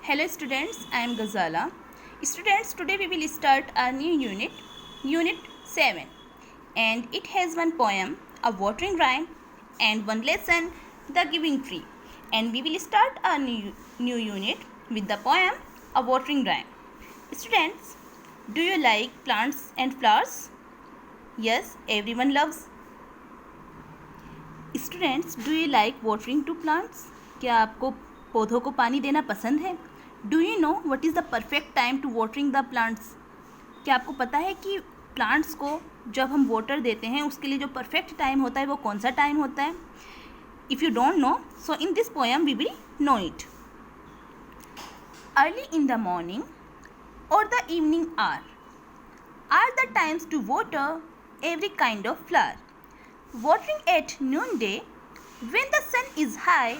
Hello students, I am Ghazala. Students, today we will start a new unit 7, and it has one poem, a watering rhyme, and one lesson, the giving tree. And we will start a new unit with the poem, a watering rhyme. Students, do you like plants and flowers? Yes, everyone loves. Students, do you like watering to plants? क्या आपको पौधों को पानी देना पसंद है? Do you know what is the perfect time to watering the plants? क्या आपको पता है कि प्लांट्स को जब हम वाटर देते हैं उसके लिए जो परफेक्ट टाइम होता है वो कौन सा टाइम होता है? If you don't know, so in this poem we will know it. Early in the morning और the evening are the times to water every kind of flower. Watering at noonday when the sun is high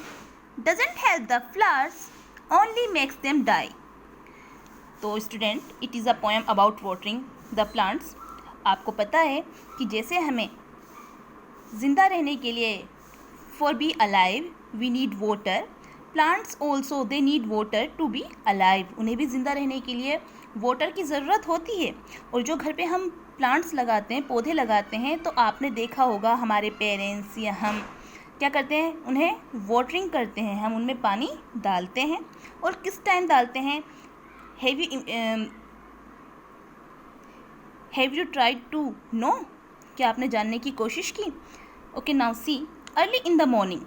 doesn't help the flowers, only makes them die. तो student, it is a poem about watering the plants. आपको पता है कि जैसे हमें ज़िंदा रहने के लिए for be alive we need water, plants also they need water to be alive. उन्हें भी ज़िंदा रहने के लिए वाटर की ज़रूरत होती है. और जो घर पे हम प्लांट्स लगाते हैं, पौधे लगाते हैं, तो आपने देखा होगा हमारे पेरेंट्स या हम क्या करते हैं, उन्हें वाटरिंग करते हैं, हम उनमें पानी डालते हैं. और किस टाइम डालते हैं? Have you tried to know? क्या आपने जानने की कोशिश की? Okay, now see. Early in the morning,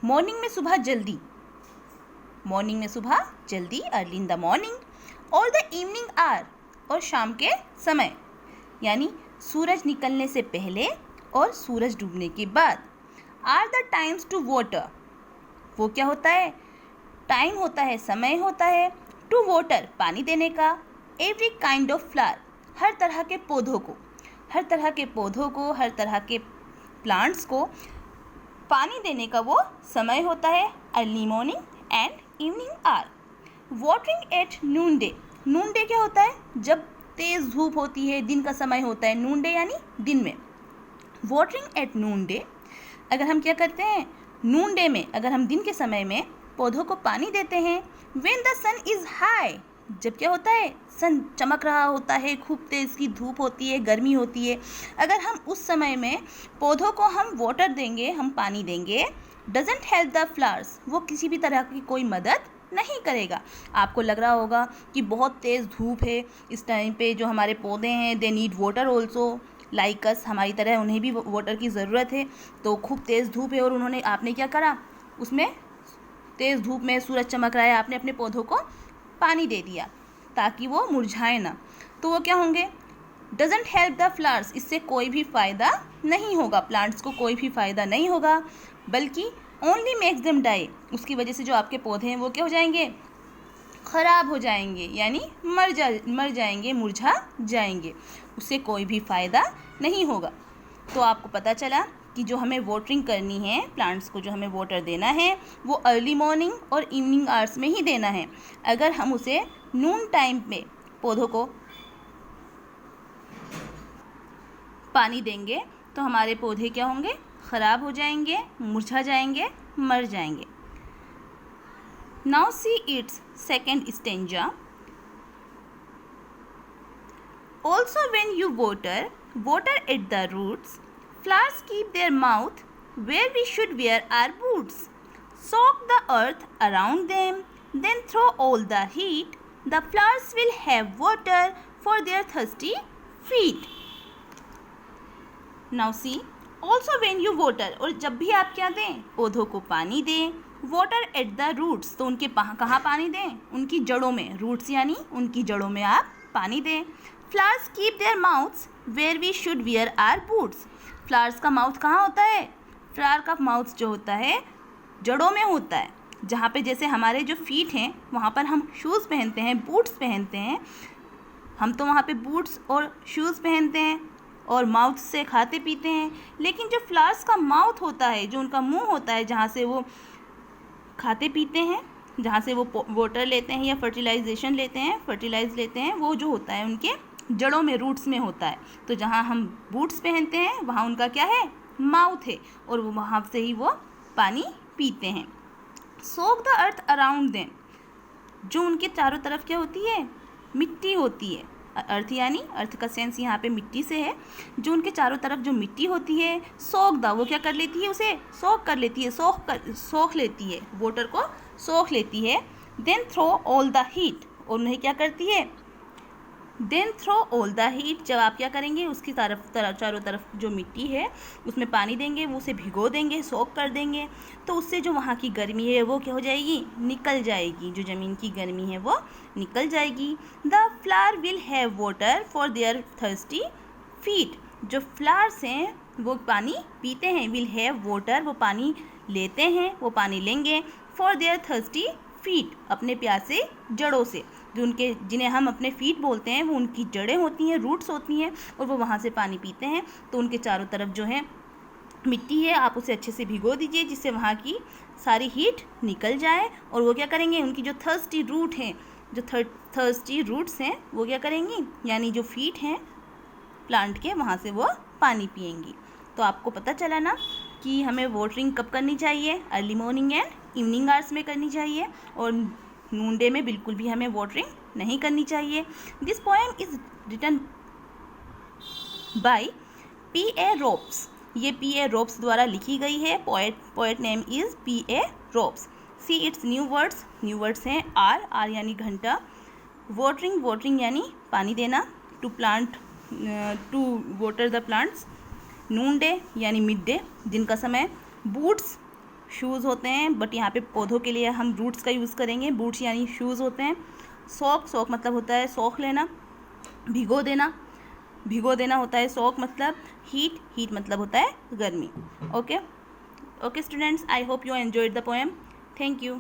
morning में सुबह जल्दी, मॉर्निंग में सुबह जल्दी, अर्ली इन द मॉर्निंग. और द इवनिंग आर, और शाम के समय, यानी सूरज निकलने से पहले और सूरज डूबने के बाद. Are the times to water, वो क्या होता है? टाइम होता है, समय होता है. टू वाटर, पानी देने का. एवरी काइंड ऑफ फ्लावर, हर तरह के पौधों को, हर तरह के पौधों को, हर तरह के प्लांट्स को पानी देने का वो समय होता है. Early morning and evening hour. Watering at noon day, noon day क्या होता है? जब तेज़ धूप होती है, दिन का समय होता है. नून डे यानी दिन में. वाटरिंग एट नून डे, अगर हम क्या करते हैं नून डे में, अगर हम दिन के समय में पौधों को पानी देते हैं. When the sun is high, जब क्या होता है? सन चमक रहा होता है, खूब तेज़ की धूप होती है, गर्मी होती है. अगर हम उस समय में पौधों को हम वाटर देंगे, हम पानी देंगे, डजेंट हेल्प द फ्लावर्स, वो किसी भी तरह की कोई मदद नहीं करेगा. आपको लग रहा होगा कि बहुत तेज़ धूप है इस टाइम पे, जो हमारे पौधे हैं दे need water also like us, हमारी तरह उन्हें भी वाटर की ज़रूरत है. तो खूब तेज़ धूप है और आपने क्या करा, उसमें तेज़ धूप में सूरज चमक रहा है, आपने अपने पौधों को पानी दे दिया ताकि वो मुरझाए ना. तो वो क्या होंगे? डजेंट हेल्प द फ्लावर्स, इससे कोई भी फ़ायदा नहीं होगा, प्लांट्स को कोई भी फ़ायदा नहीं होगा, बल्कि ओनली मेक्स देम डाई, उसकी वजह से जो आपके पौधे हैं वो क्या हो जाएंगे? ख़राब हो जाएंगे, यानी मर जाएंगे, मुरझा जाएंगे, उससे कोई भी फ़ायदा नहीं होगा. तो आपको पता चला कि जो हमें वाटरिंग करनी है, प्लांट्स को जो हमें वाटर देना है वो अर्ली मॉर्निंग और इवनिंग आवर्स में ही देना है. अगर हम उसे नून टाइम में पौधों को पानी देंगे तो हमारे पौधे क्या होंगे? ख़राब हो जाएंगे, मुरझा जाएंगे, मर जाएंगे. Now see it's second stanza. Also when you water at the roots, flowers keep their mouth where we should wear our boots. Soak the earth around them, then throw all the heat. The flowers will have water for their thirsty feet. Now see, also when you water, और जब भी आप क्या दें? पौधों को पानी दें. वाटर एट द रूट्स, तो उनके कहाँ पानी दें? उनकी जड़ों में. रूट्स यानी उनकी जड़ों में आप पानी दें. Flowers keep their mouths where we should wear our boots. Flowers का माउथ कहाँ होता है? फ्लावर का माउथ जो होता है जड़ों में होता है, जहाँ पे जैसे हमारे जो फीट हैं वहाँ पर हम शूज़ पहनते हैं, बूट्स पहनते हैं. हम तो वहाँ पे बूट्स और शूज़ पहनते हैं और माउथ से खाते पीते हैं. लेकिन जो फ्लावर्स का माउथ होता है, जो उनका मुंह होता है, जहाँ से वो खाते पीते हैं, जहाँ से वो वाटर लेते हैं या फर्टिलाइज लेते हैं, वो जो होता है उनके जड़ों में, रूट्स में होता है. तो जहाँ हम बूट्स पहनते हैं वहाँ उनका क्या है? माउथ है, और वो वहाँ से ही वो पानी पीते हैं. सोक द अर्थ अराउंड देम, जो उनके चारों तरफ क्या होती है, मिट्टी होती है। अर्थ यानी अर्थ का सेंस यहाँ पे मिट्टी से है। जो उनके चारों तरफ जो मिट्टी होती है, सोख द, वो क्या कर लेती है, उसे सोख कर लेती है, सोख लेती है, वाटर को सोख लेती है। Then throw all the heat, और उन्हें क्या करती है, then throw all the heat, जब आप क्या करेंगे, उसकी चारों तरफ जो मिट्टी है उसमें पानी देंगे, वो उसे भिगो देंगे, सोख कर देंगे, तो उससे जो वहाँ की गर्मी है वो क्या हो जाएगी, निकल जाएगी। जो ज़मीन की गर्मी है वो निकल जाएगी। The flower will have water for their thirsty feet, जो फ्लावर्स हैं वो पानी पीते हैं, विल हैव वाटर, वो पानी लेते हैं, वो पानी लेंगे, फॉर देयर थर्स्टी फीट, अपने प्यासे जड़ों से। जो उनके, जिन्हें हम अपने फीट बोलते हैं, वो उनकी जड़ें होती हैं, रूट्स होती हैं, और वो वहाँ से पानी पीते हैं। तो उनके चारों तरफ जो है मिट्टी है, आप उसे अच्छे से भिगो दीजिए जिससे वहाँ की सारी हीट निकल जाए। और वो क्या करेंगे, उनकी जो थर्स्टी रूट हैं, जो थर्स्टी रूट्स हैं, वो क्या करेंगी, यानी जो फीट हैं प्लांट के, वहाँ से वो पानी पिएंगी। तो आपको पता चला ना कि हमें वाटरिंग कब करनी चाहिए, early morning and evening hours में करनी चाहिए, और नून डे में बिल्कुल भी हमें वाटरिंग नहीं करनी चाहिए। This poem is written by P.A. Ropes, ये P.A. रोप्स द्वारा लिखी गई है। Poet name is P.A. Ropes. See its new words हैं आर यानी घंटा, वाटरिंग यानी पानी देना, to water the plants, noon day यानी मिड डे, दिन का समय, बूट्स शूज़ होते हैं, बट यहाँ पे पौधों के लिए हम रूट्स का यूज़ करेंगे, बूट्स यानी शूज़ होते हैं। सोख मतलब होता है सोख लेना, भिगो देना होता है सोख मतलब, हीट मतलब होता है गर्मी। Okay students, I hope you enjoyed the poem. Thank you.